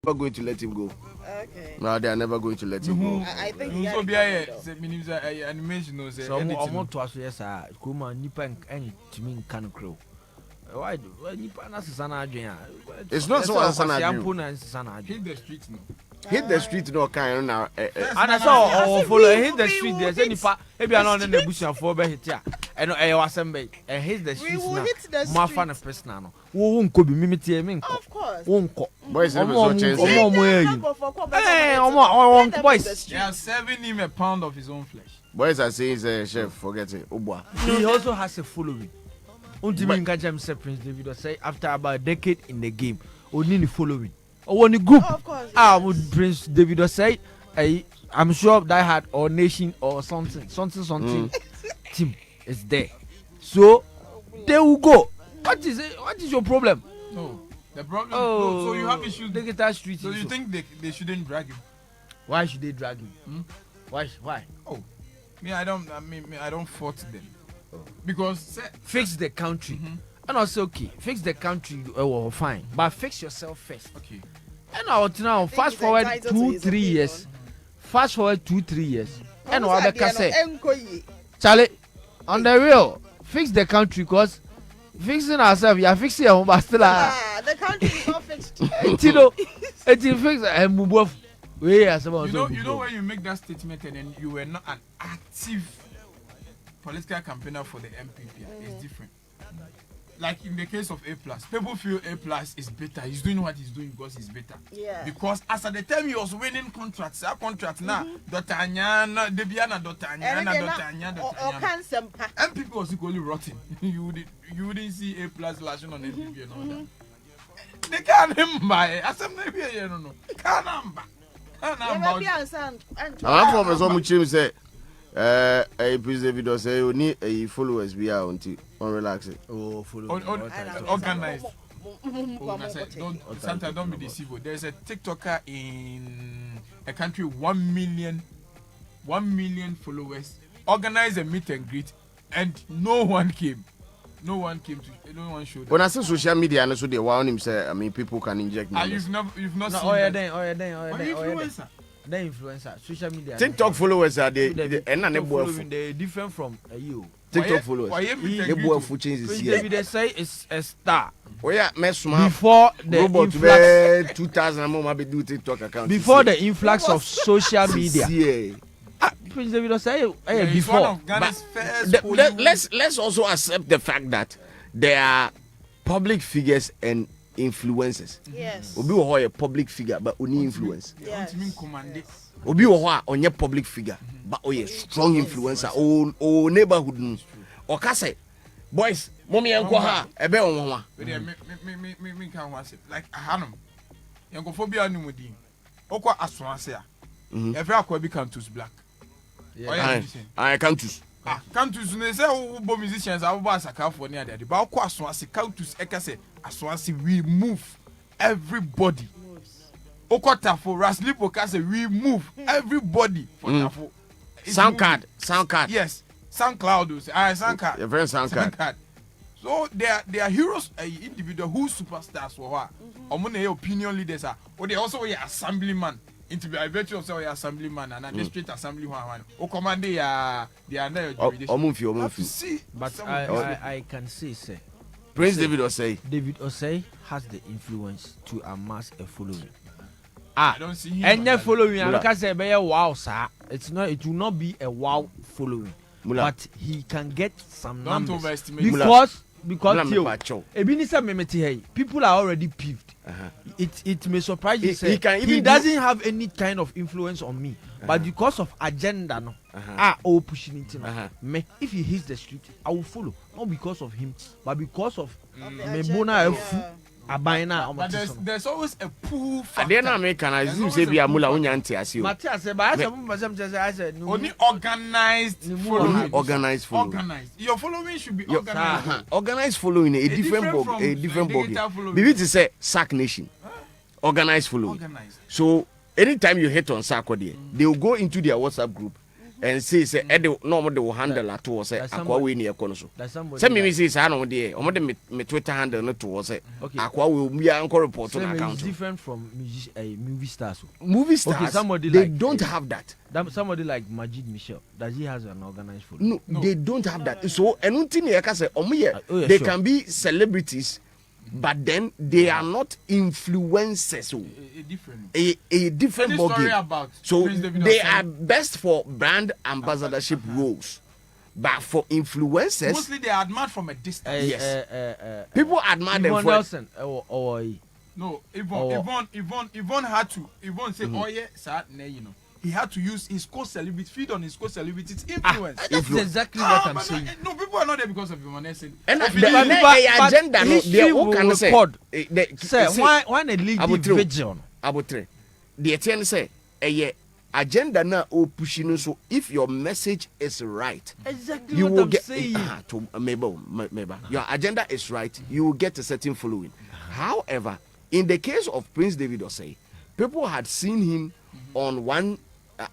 never going to let him go. Okay. No, they are never going to let him go. I think he so be animation no say. So I'm to us yes kuma nipa en timi kan kro. Why nipa na sesana adwen. It's not so sesana adwen. Hit the street no. Hit the street no kind na. And I saw follow hit the street there say nipa e bia na na busuafo be hit ya. Eno e wasem be hit the street na. Ma fa na personal no. Wo nko bi mimiti me nko. Of course. Wo nko. Boys never so change. Boys. They are serving him a pound of his own flesh. Boys are saying chef forget it. Obwa. He also has a following. Until Prince David say after about a decade in the game, only the following. Or when the group, of course, would Prince David say, I'm sure that had or nation or something team is there. So they will go. What is it? What is your problem? No, the problem. No, so you have issues. They get that street. So you think they shouldn't drag him? Why should they drag him? Why? Oh, I don't fault them. Because fix the country. And also okay, fix the country fine, but fix yourself first. Okay. And now fast forward 2-3 years. Fast forward 2-3 years. And what the say? Charlie, on the real, fix the country because fixing ourselves, you are fixing your home still. The country is not fixed. Tino, it is fixed and move off. You know when you make that statement and then you were not an active political campaigner for the MPP, it's different. Like in the case of A+, people feel A+ is better. He's doing what he's doing because he's better. Yeah. Because as at the time he was winning contracts, that contract now, Dotanyana, Debiana, Dotanyana. MPP was equally rotten. you wouldn't see A+ lashing on MPP and all that. They can't buy. I said maybe you don't know. Can't buy. I'm from so much say. Prince David say you need a followers be out until on relax it. Oh, organized. Sometimes don't be deceived. There's a TikToker in a country 1 million followers. Organize a meet and greet, and no one came. No one showed up. When I say social media, and so they want him say, I mean, people can inject me. You've not seen influencer. The influencer, social media. TikTok followers are they different from you. TikTok followers. They say it's a star. Oh yeah, before the influx 2000 more be do TikTok account. Before the influx of social media. Prince David say before. Let's also accept the fact that there are public figures and influencers. Yes. Obi wo a public figure but only influence. Yes. Obi wo a onye public figure but oye strong influencer o neighborhood no. Oka say boys mommy enko ha ebe onwa. Me can want like ahanum. Yankofobia no mudi. Okwa asonase a. Every akwa bi Cantus Black. I Cantus. Cantus no say wo musicians abo asaka for near there. But okwa asonase Cantus ekase asonase we move everybody. Okota for Raslipo kase we move everybody for Tafo. Soundcard. Yes. SoundCloud. SoundCard. Your friend SoundCard. So they are heroes, individual who superstars for her. Omune opinion leaders are. Or they also a assemblyman. Into by virtue of say assemblyman and a district assembly one. O command they are under jurisdiction. But I can say Prince David Osei has the influence to amass a following. I don't see him. And following, I can say be a wow, sir. It will not be a wow following. But he can get some don't numbers. Overestimate Because people are already peeved. It may surprise you. He doesn't have any kind of influence on me, but because of agenda, no, pushing it. Me, if he hits the street, I will follow. Not because of him, but because of but there's always a pull factor. I American I assume say be amula unyanti asio. Matthias say but I said no. Only organized. Your following should be organized. Organized following a different bog. Maybe to say Sack Nation. Organized following. So anytime you hit on sarkodie, they will go into their WhatsApp group and say no more the handle at all say akwa we near kono so say me say say no dey o de me Twitter handle no to say akwa we be anchor report on account. It's different from movie stars. Movie stars, okay, somebody they like, don't have that. Somebody like Majid Michel, does he has an organized following? No, they don't have that. So anything you can say they sure. can be celebrities, but then they are not influencers. A different ballgame. So they are best for brand ambassadorship roles. But for influencers, mostly they are admired from a distance. Yes. People admire them for Nelson, no, Yvonne had to. Yvonne said, "Oh yeah, sir, you know." He had to use his co-celebrity, feed on his co-celebrity's influence. That's exactly what I'm saying. No, people are not there because of Yvonne. And the agenda, they all can say. Sir, why a lead vision? Abotre, the attorney say, agenda na o pushing so if your message is right, exactly you what will I'm get saying. maybe your agenda is right, you will get a certain following. However, in the case of Prince David Osei, people had seen him on one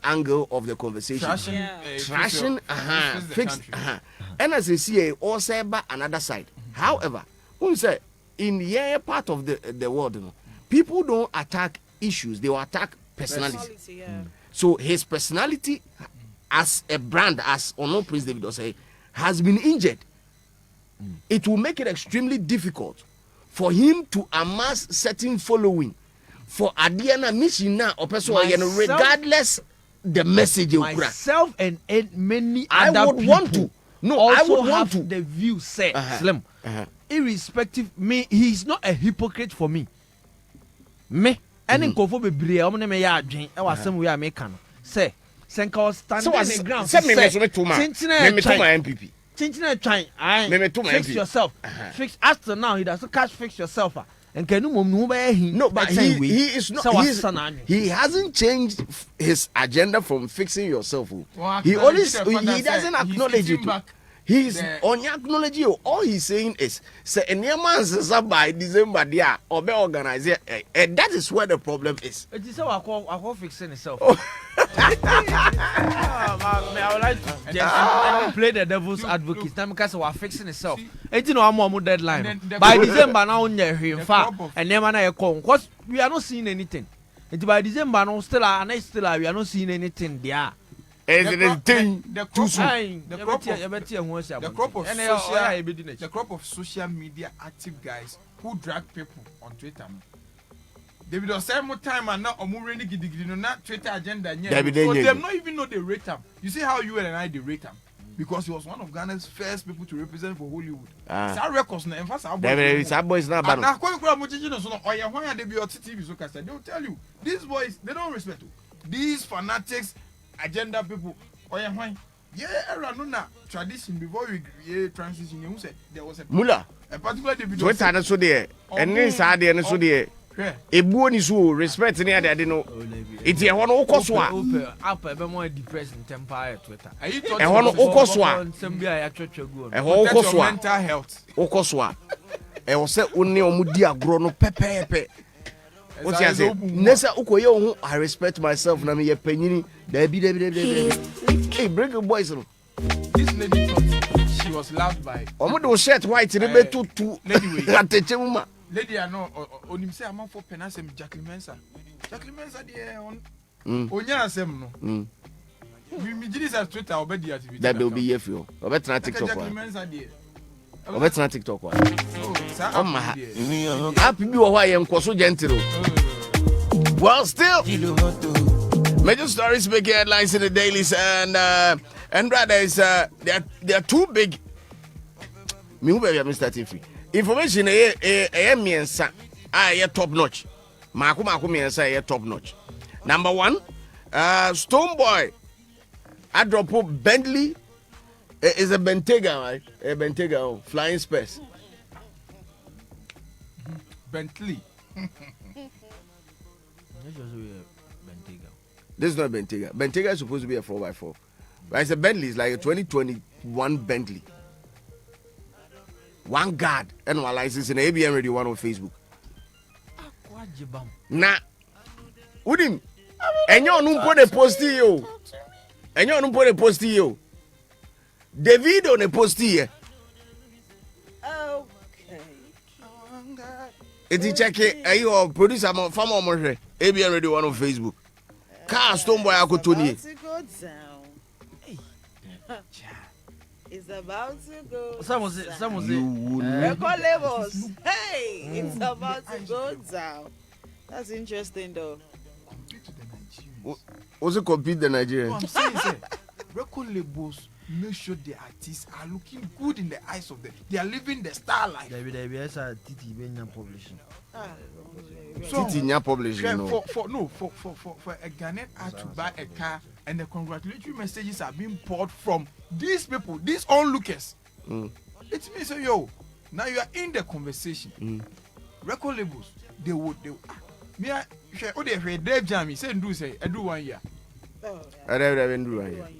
angle of the conversation, trashing, fixed, and as you see, also by another side. However, who say in the part of the world, you know, people don't attack issues; they will attack personality. So his personality as a brand, as Ono Prince David Osei, has been injured. It will make it extremely difficult for him to amass certain following for Adiana Mishina or person regardless the message you myself and many I other would people want to. No, also I would want have to. the view set Slim. Irrespective, me, he's not a hypocrite for me. Me, any nkofo bebre o me me ya adwen e wasem we American. Say, senka was standing on the ground. Say me to my MPP. Chinchina trying. Fix yourself. Fix after now he doesn't catch fix yourself. And can you no, but he is not. He hasn't changed his agenda from fixing yourself. He doesn't acknowledge it. He's on acknowledge you. All he's saying is, say, by December, they are organized, and that is where the problem is. It is how I call fixing itself. I would like to just play the devil's advocate. Time because we are fixing itself. It's no more deadline. By December now, in fact, and never na come because we are not seeing anything. It's by December now still we are not seeing anything there. The crop of social media active guys who drag people on Twitter. They will say more time and now really not Twitter agenda. So they not even know they rate him. You see how you and I they rate him because he was one of Ghana's first people to represent for Hollywood. Our records now. In fact, our boys not bad. Now, they will tell you these boys they don't respect you. These fanatics, agenda people. Tradition before we create transition. You said there was a particular Twitter so there, and then Saturday and so there. Ebu ni so respect ni ade no. Iti e hono ukoso a. Up e be more depressed in temper Twitter. E hono ukoso a. Nsem bia ya twetwegu. E hono ukoso a. Mental health. Ukoso a. E wo se oni omudi agro no pepepe. What you say? Nessa ukoye ohun I respect myself na me ye panyini. Debi. Hey, bring your boys on. This lady thought she was loved by. Omo shirt white ni be tutu. Atechema. Lady I know onim say am for penasem Jacqueline Mensah. Jacqueline Mensah dey on. Onya asem no. We gidi sa Twitter obedi activity. That will be here for you. Obeti na TikTok. Jacqueline Mensah dey. Obeti na TikTok. Oh, my. Happy be why am koso gentle. Well, still major stories make headlines in the dailies and rather is they are too big. Me who be am starting free. Information miensa top notch. Maku miensa top notch. Number 1, Stone Boy. I drop Bentley is a Bentayga, right? A Bentayga flying space. Bentley. This is not Bentayga. Bentayga is supposed to be a 4x4. But it's a Bentley. It's like a 2021 Bentley. One guard and one license in ABN Radio 1 on Facebook. Nah. Udim. And you don't put a post here. And you don't put a post here. David on a post here. Okay. It's check it. Are you a producer from ABN Radio One on Facebook? Car Stone Boy It's Tony. about to go down. It's about to go. Someone say. Record labels. Hey, it's about to go down. That's interesting, though. Compete to the Nigerians. Also compete the No, Nigerians. I'm saying, say, record labels make sure the artists are looking good in the eyes of them. They are living the star life. There be a TT Benyan publishing. Titi nya publishing, yeah, no. for a Ghanaian art to buy a car and the congratulatory messages are being poured from these people, these onlookers. It means, yo, now you are in the conversation. Record labels, they would. Me, I Dave Jammy said, I do 1 year. I never do right.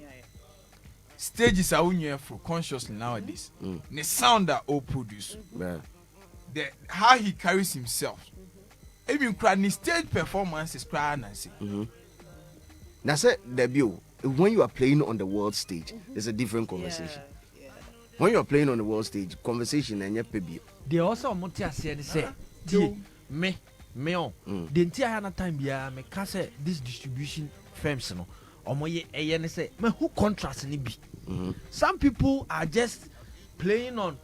Stages are only for consciously nowadays. The sound that all produce, how he carries himself, even crying stage performances, crying and say. Now, say debut. When you are playing on the world stage, it's a different conversation. Yeah. When you are playing on the world stage, conversation and your baby. They also want to say, me on. The entire time, me can say this distribution firms, no. Or say, me who contrast ni be. Some people are just playing on,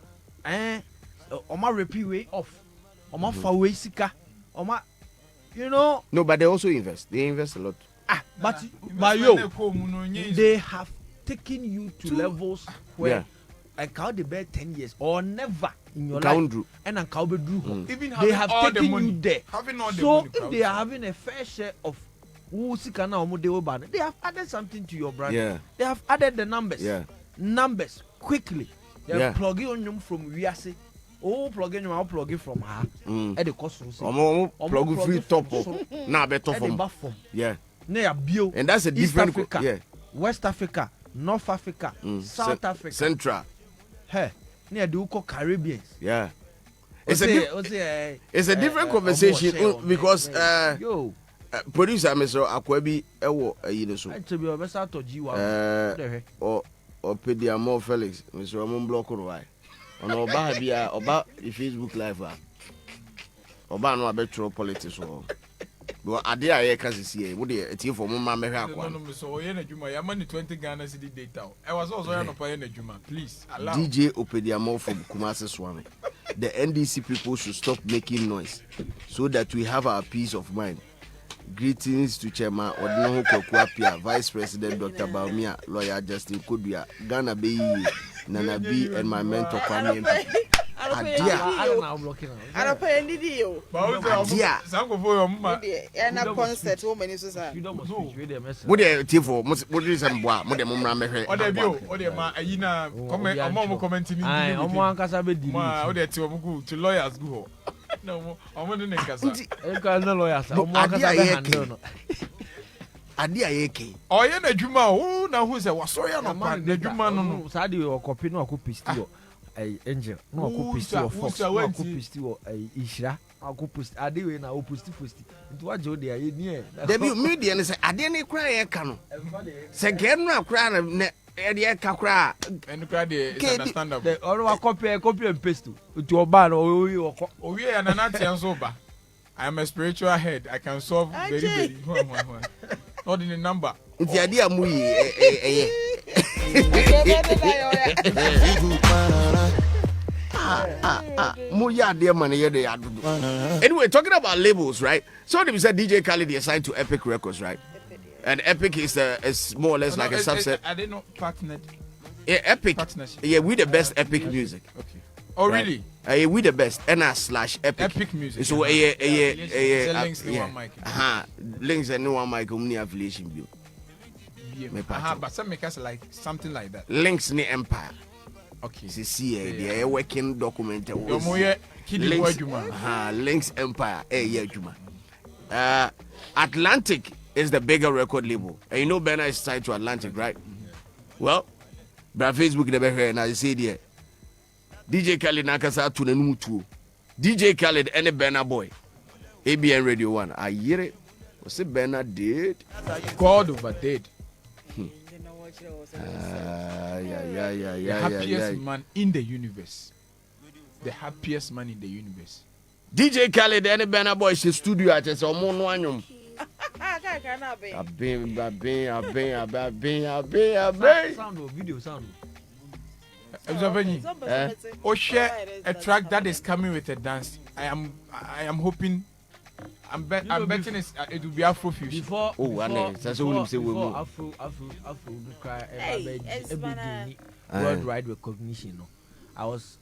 oma repeat way off, oma far way sika, oma, you know. No, but they also invest. They invest a lot. But yo, they have taken you to levels where I count the bed 10 years or never in your life. And I count Drew. They have taken you there. So if they are having a fair share of they have added something to your brand. Yeah. They have added the numbers. Yeah. Numbers quickly. They Yeah. plug it on you from Wiase. Oh, plug in, I'll plug it from her. At the cost of Plug free top up. Now better from. Yeah. And that's a different Africa, yeah. West Africa, North Africa, South Africa, Central. Hey, near the Caribbeans. Yeah. It's a different conversation because producer Mr. Akwebi ewo so. Actually, we best to G1. Or Pediamo Felix, Mr. Ramon Block or why? On Oba Bia Oba the Facebook live. Oba no abetro politics or. But ade aye ka sisi we dey etie for mama mehwe akwa. No, so ye na djuma ya mani 20 Ghana cedi data. I was also ya no pa na djuma. Please allow. DJ Opediamo from Kumasi Swami. The NDC people should stop making noise so that we have our peace of mind. Greetings to Chairman Odino Kokwapia, Vice President Dr. Baumia, Lawyer Justin Kudua, Ghana Bay, Nana B, and my mentor Kwame MP. I don't pay any deal. Sango for your mama. And a concert, woman is a. Would they tifo? Would you say, Bois, Modem Ramehe? Or the bio, or the ma, Ayina, comment, a mom commenting. I want to to lawyers go. No, I want to make us. No lawyers. Adia Yeke. Oh, yeah, Juma. Oh, now who's a was sorry, no man, the Juma no. Sadi or copy no cupisti. A angel, no cupisti or fox, no cupisti or a Ishra, or cupisti. Adi na opusti fusti. Into what Jody are near. Debut media and say, I didn't cry a canoe. Second, no crown. Eddie Kakra and cry understandable. Or copy and paste to a ban or we are an sober. I am a spiritual head. I can solve very. Not in the number. It's the idea, Anyway, talking about labels, right? So they said DJ Khaled is signed to Epic Records, right? And Epic is more or less like a subset. I didn't know partnered. Yeah, Epic. Yeah, we the best Epic music. Okay. Oh, right? Really? We the best. NR/Epic. Epic music. So links no one mic. Links and no one mic only affiliation bill. But some make us like something like that. Links ni Empire. Okay. See, they working document. Links Empire. Atlantic is the bigger record label. And you know Benna is tied to Atlantic, right? Well, but Facebook never heard and I say there. DJ Khaled nakasa to the numu. DJ Khaled any Benna boy. ABN Radio 1. I hear it. Was it Benna dead? God over dead. The happiest man in the universe. The happiest man in the universe. DJ Khaled, any banner boy, she studio at us or more one. I've been. Sound or video sound. Or share a track that is coming with a dance. I am hoping. I'm betting it will be Afro fusion. Before Afro cry worldwide recognition. I was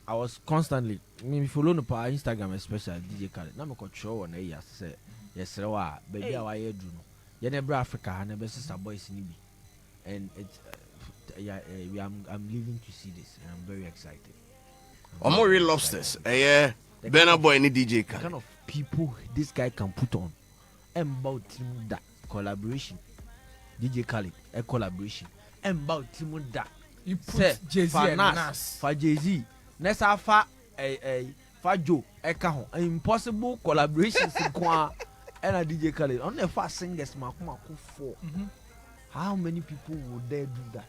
constantly. I mean, if you follow our Instagram, especially DJ Khaled. Now me control on a say yes, baby, how I do no. You never Africa, and never sister boys in Ibi, and it's I'm living to see this, and I'm very excited. I'm more real lobsters. Yeah, Benna boy any DJ Khaled. Kind of people this guy can put on, and about that collaboration, DJ Khaled a collaboration, and about that. You put Jay-Z and Nas. For Jay-Z, Nessa fa Joe Eka impossible collaborations in Kwa and a DJ Khaled. On the first singers Makuma for. How many people would dare do that?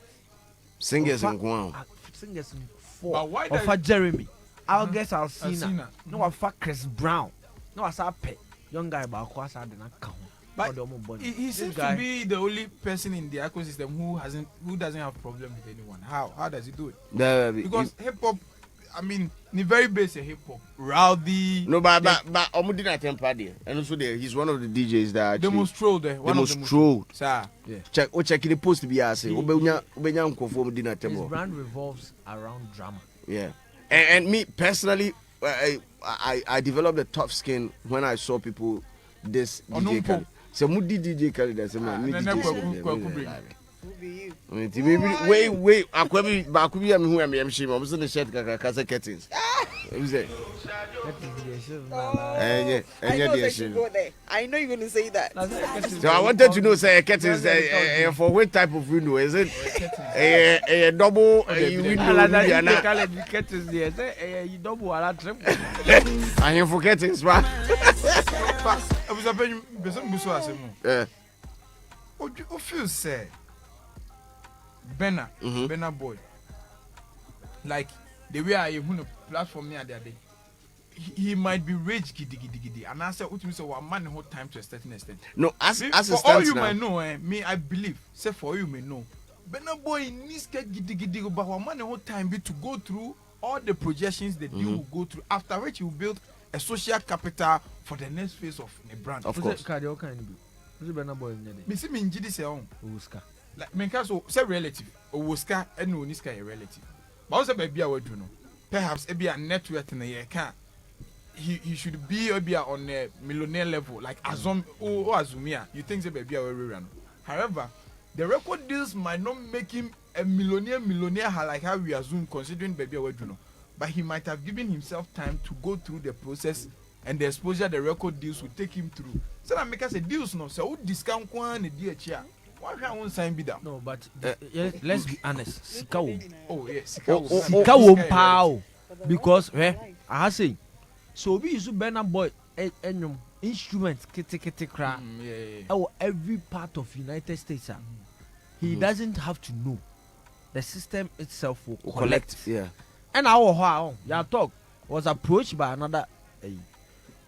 Singers in Kwa. Singers in four. Or for Jeremy. I'll guess I'll see now. No, for Chris Brown. No, I saw Pet. Young guy about Kwasa did not count. But he seems to be the only person in the ecosystem who doesn't have problem with anyone. How does he do it? Because hip hop, I mean, the very basic hip hop, rowdy. No, but Omudina Tempadi, and also he's one of the DJs that the most trolled. The most trolled. Sir, yeah. Check the post to be asked. His brand revolves around drama. Yeah, and me personally, I developed a tough skin when I saw people this DJ Khaled. So Mudi DJ Khaled as a man. Wait. Akubi am who am shame. I was in the shirt kaka curtains. I know you're going to say that. So I wanted to know, say curtains for what type of window is it? A double window. Curtains there. Say you double ala trim. I am for curtains, right? I was a very busy. What do you feel, say? Benna boy, like the way I won a platform near the other day, he might be rage giddy, and I said, "What you say? One man hold time to a certain extent." No, as for all you may know, me I believe. Say for you may know, Benna boy needs get giddy, but one man hold time be to go through all the projections that you will go through. After which you build a social capital for the next phase of the brand. Of course. Benna boy, me see me in GD say on. Like me can say relative or Oscar and no Niska a relative. But also baby I would do no. Perhaps it be a net worth in a year can he should be on a millionaire level like Azum or Azumia. You think the baby I will run. However, the record deals might not make him a millionaire like how we assume considering baby I would do no. But he might have given himself time to go through the process and the exposure the record deals will take him through. So that make us a deals no. So discount one a DHR. Why can't one sign be that? No, but let's be honest. Sikawo. Oh yeah, Sikawo pow. Because I say, so we use Benna boy and instruments kitty cry. Oh, every part of United States. He doesn't have to know. The system itself will collect. Yeah. And our talk was approached by another.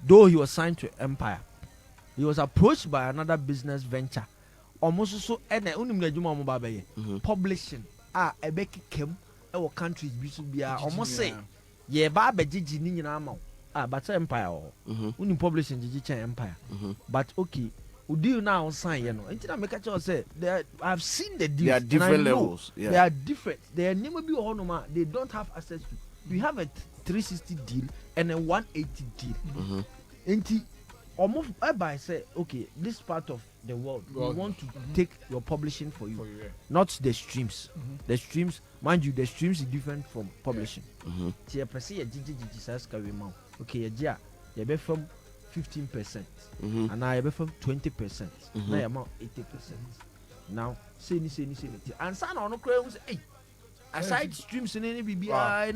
Though he was signed to Empire, he was approached by another business venture. Almost so publishing a beki kem our countries be almost say ba bejiji ni nyina ma but Empire unim publishing jiji Empire but okay deal now sign until make sure say I've seen the deals. There are different levels. Yeah. They are different. They are never be they don't have access to. We have a 360 deal and a 180 deal. Almost I say, okay, this part of the world, we want to take your publishing for you, not the streams. The streams, mind you, the streams is different from publishing. So you perceive a GG okay, you be from 15%, and now you be from 20%. Now you amount 80%. Now say ni, and son on no say, hey. Aside streams in any BBI,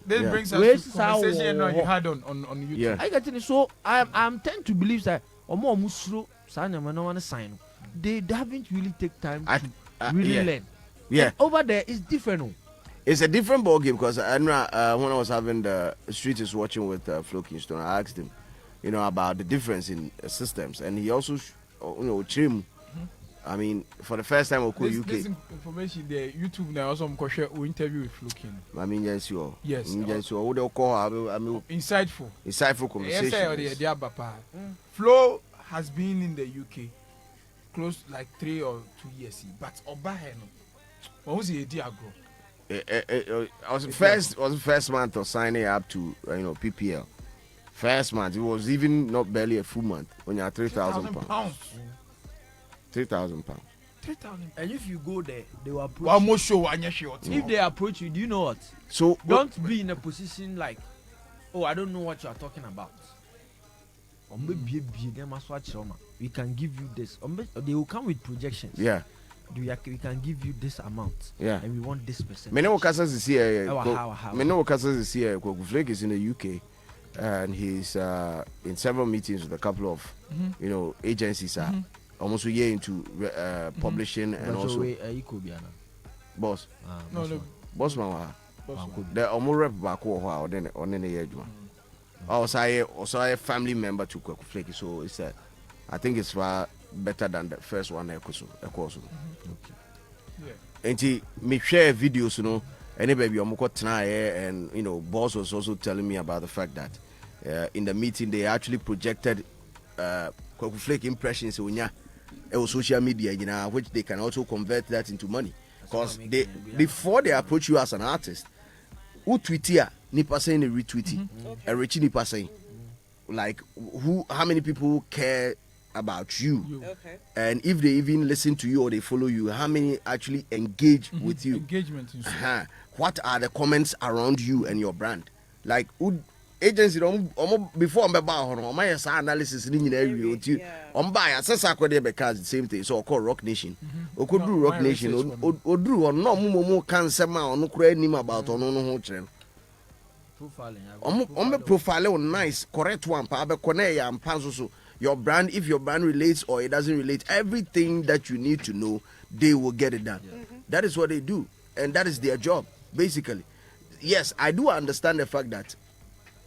this brings us to the conversation you had on YouTube. Yeah. I get it. So I'm tend to believe that more musro sign no one sign. They haven't really take time to really learn. Yeah. And over there it's different. It's a different ball game because when I was having the Street is watching with Flo Kingston, I asked him, about the difference in systems, and he also, trim. I mean, for the first time, UK. This information there, YouTube now also interview with Flo Kingston. I mean, yes, you. Yes. Yes, you. What they call? I mean, insightful conversation. Yes, Flo has been in the UK close like 3 or 2 years, but Obaheno, what was the idea grow? I was first month of signing up to PPL. First month, it was even not barely a full month when you had 3,000 pounds. 3,000 pounds. 3,000. And if you go there, they will approach you. If they approach you, do you know what? So don't be in a position like, oh, I don't know what you are talking about. We can give you this. They will come with projections. Yeah. We can give you this amount. Yeah. And we want this percent. Many Okasas is here. Many Okasas is here. Flake is in the UK, and he's in several meetings with a couple of agencies. Almost a year into publishing and also boss. Boss man. The almost rep back or then on any age one. Also a family member to Flake, so it's I think it's far better than the first one. And he me share videos, any baby and boss was also telling me about the fact that in the meeting they actually projected Flake impressions on social media, which they can also convert that into money. Because they before they approach you as an artist, who tweet here, nipa saying a retweet, a rich nipa saying, like how many people care about you, and if they even listen to you or they follow you, how many actually engage with you? Engagement. What are the comments around you and your brand? Like agency before my analysis because the same thing. So call Rock Nation. We could do Rock Nation. Or do or no more can somehow no credit him about on no channel. Profile nice, correct one. And Panzo. Your brand, if your brand relates or it doesn't relate, everything that you need to know, they will get it done. That is what they do, and that is their job, basically. Yes, I do understand the fact that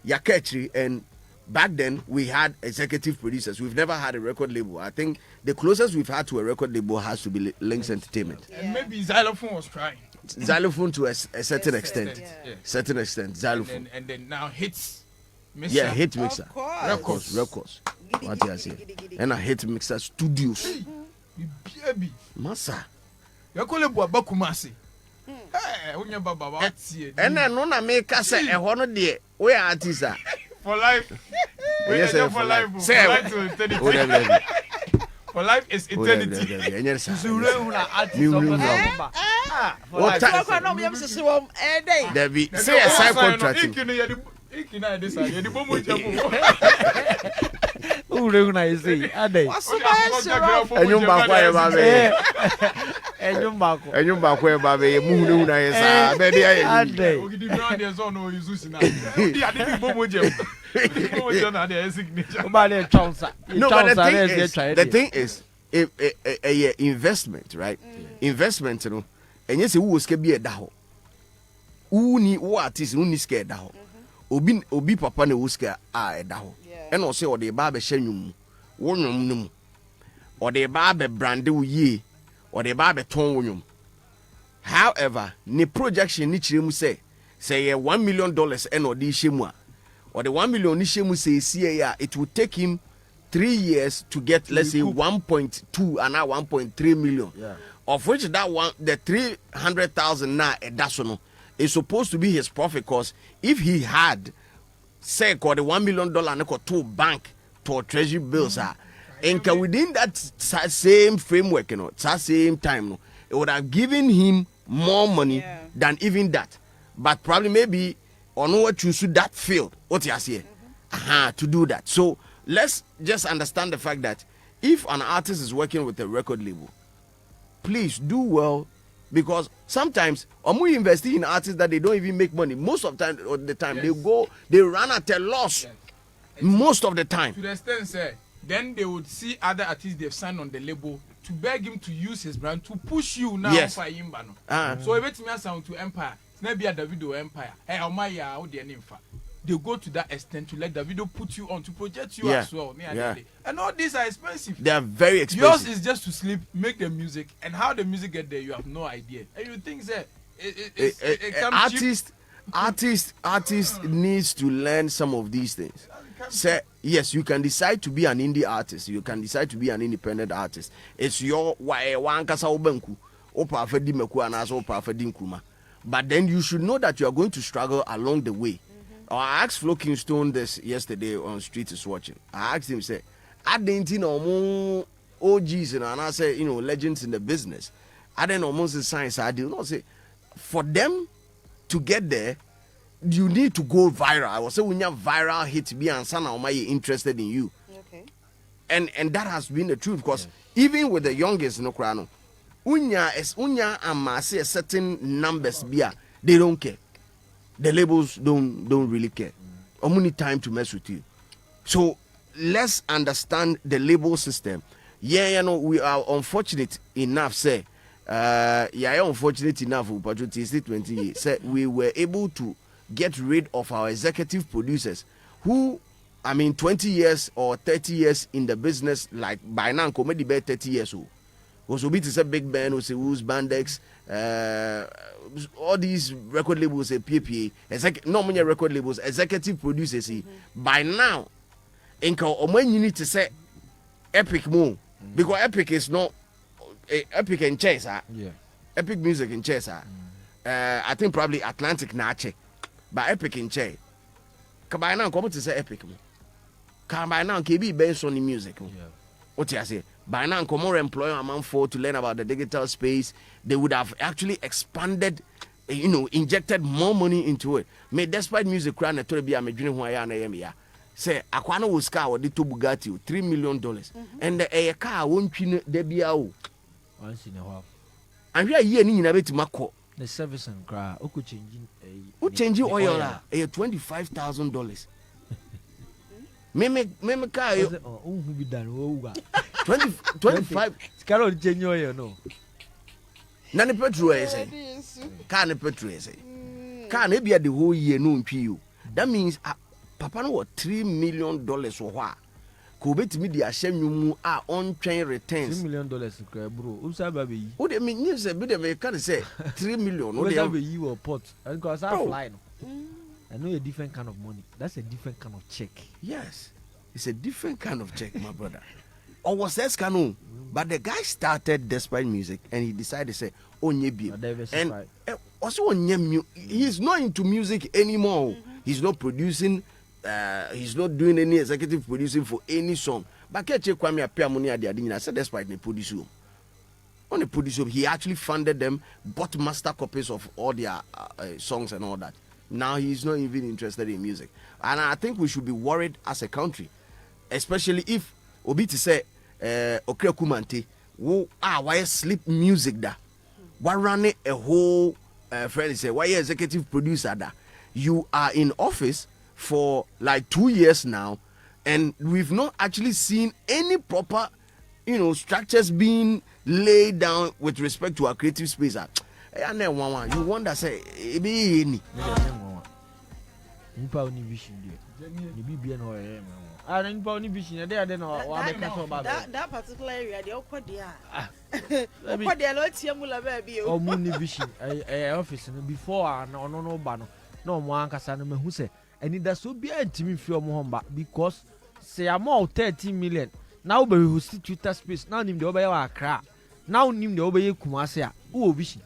Yaketri, and back then we had executive producers. We've never had a record label. I think the closest we've had to a record label has to be Lynx Entertainment. And maybe Xylophone was trying. Xylophone to a certain extent. Certain extent, Xylophone. And then now hits. Mixer. Yeah, hit mixer. Records. What I say? And a hit mixer studios. Baby. Massa. You call it One-Kumasi. And then no make us say a honor dear. Where artists are for life. Yes, for life. For life is eternity. There be say a side contract. The thing is a investment, right? Investment, and yes, who was be a daho. Who ni what is who scared daho. Obi papa ne wuska a daho. And also or the barber shenyum, one or the barber brand ye, or the barber ton. However, ni projection ni chirimu say $1 million and or di shemwa, or the 1 million ni shemu say it will take him 3 years to get, let's say 1.2 and now 1.3 million, of which that one, the 300,000 now that's no is supposed to be his profit. Because if he had say the $1 million to bank to treasury bills and within that same framework, that same time, it would have given him more money than even that. But probably maybe on what you should that field, what you say, to do that. So let's just understand the fact that if an artist is working with a record label, please do well, because sometimes we invest in artists that they don't even make money. Most of the time, they run at a loss. Most of the time. To the extent, say, then they would see other artists they've signed on the label to beg him to use his brand to push you now. Yes. So if it's me sound to Empire, maybe at the video Empire. Hey, they go to that extent to let the video put you on to project you as well. And all these are expensive. They are very expensive. Yours is just to sleep, make the music, and how the music get there, you have no idea. And you think that artist needs to learn some of these things. Say yes, you can decide to be an indie artist. You can decide to be an independent artist. It's your one kasa obanku, opa afedi meku anaso opa afedi nkruma. But then you should know that you are going to struggle along the way. I asked Flo Kingston this yesterday on Street is Watching. I asked him, say, I didn't know OGs and I say, you know, legends in the business. I didn't know most of the science. I did not say, for them to get there, you need to go viral. I was saying when you viral hit be and son am interested in you. Okay. And that has been the truth because even with the youngest no crano, unya amase certain numbers be they don't care. The labels don't really care. How many time to mess with you? So let's understand the label system. Yeah, you know, we are unfortunate enough, say, unfortunate enough, but it is 20 years. Say we were able to get rid of our executive producers who, 20 years or 30 years in the business, like by now, comedy be 30 years old. Also, be to say Big Ben, who say who's Bandex, all these record labels, PPA, no many record labels, executive producers. By now, when you need to say Epic more, because Epic is not Epic in chess, Epic music in chess. I think probably Atlantic Nache, but Epic in chess. By now, come to say Epic more. By now, KB based on the music. What you say? By now, more employer amount for to learn about the digital space, they would have actually expanded, injected more money into it. May despite music crown to be a major who I am. Say, Aquano was car or the two Bugatti, $3 million. And a car won't be debiao. Once in a while. And we are here in a bit Mako. The service and cry. Who could change oil? $25,000. Meme car. Who be done? 25. Carol change oil, no. None petrol is can petrol is can be at the whole year no PU. That means Papa no $3 million or what? Could be to me the Ashemu are on train returns. $3 million, bro. Who's that baby? What do you mean? You say, but they can't say 3 million. What do you or pot? Because I fly. I know a different kind of money. That's a different kind of check. Yes, it's a different kind of check, my brother. Or was that canoe? But the guy started despite music and he decided to say, oh, and also he's not into music anymore. He's not producing, he's not doing any executive producing for any song. But I said, despite the producer. On the producer, he actually funded them, bought master copies of all their songs and all that. Now he's not even interested in music. And I think we should be worried as a country, especially if Obi to say, Okre Kumante, why sleep music da? Why run a whole friend say, why executive producer da? You are in office for like 2 years now, and we've not actually seen any proper, structures being laid down with respect to our creative space. You wonder, say, be that particular area, the office before no banner. No one can who say, and it does so be a team for Mohomba because say I'm all 13 million. Now be who see Twitter space, now name the Obey Accra, now name the Obey Kumasi, who vision.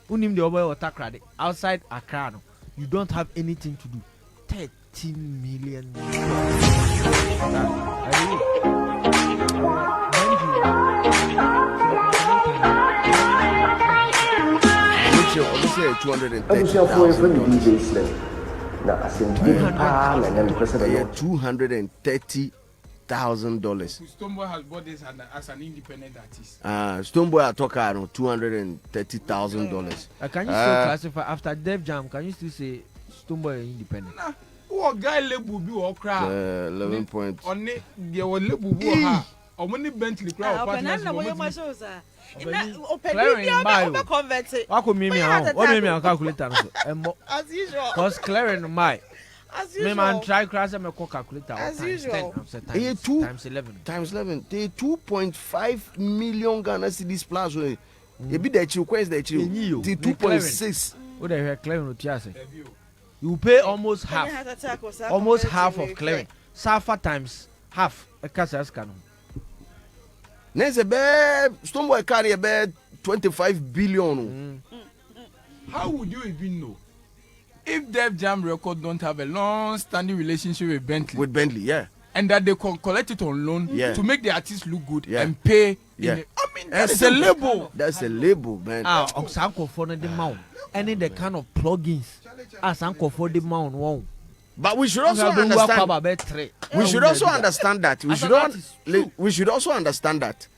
Who name the Obey Accra outside Accra. You don't have anything to do. 13 million. $230,000. Stoneboy has bought this as an independent artist. Stoneboy are talking $230,000. Can you still classify after Def Jam? Can you still say Stoneboy independent? Nah. Who guy label be or cry? 11 points. On it, there were label ha. Or money Bentley crowd partners. As usual. Because clearing my. As Me usual. man try crash and me calculator. As times usual. 10 times 11. Times 11. They 2.5 million Ghana cedis plus. You be the chill quest the chill. The 2.6. What the hell clearing with you? You pay almost half. Almost half of clearing. Safa times half. A cash can. Next a bad Stoneboy carry a bad 25 billion. How would you even know? If Def Jam Record don't have a long-standing relationship with Bentley. With Bentley, yeah. And that they collect it on loan to make the artist look good and pay. Yeah. I mean, that's a label. That's a label, man. Uncle for the mount. Any the kind of plugins. As Uncle for the mount. Wow. But we should also understand. We should also understand that. We should also understand that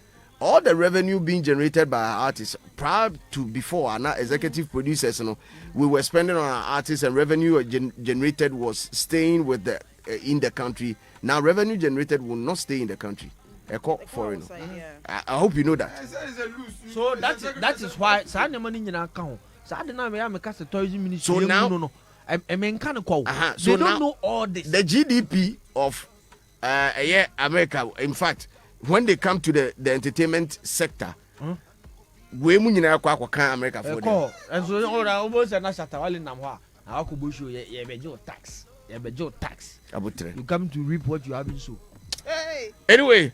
all the revenue being generated by our artists prior to before our executive producers, you know, we were spending on our artists and revenue generated was staying with the in the country. Now revenue generated will not stay in the country. Foreign. I hope you know that. So that is why money in account. So now they don't know all this. The GDP of America, in fact, when they come to the entertainment sector, we America for them. And so almost a national I could show you tax. You come to reap what you have been so. Anyway.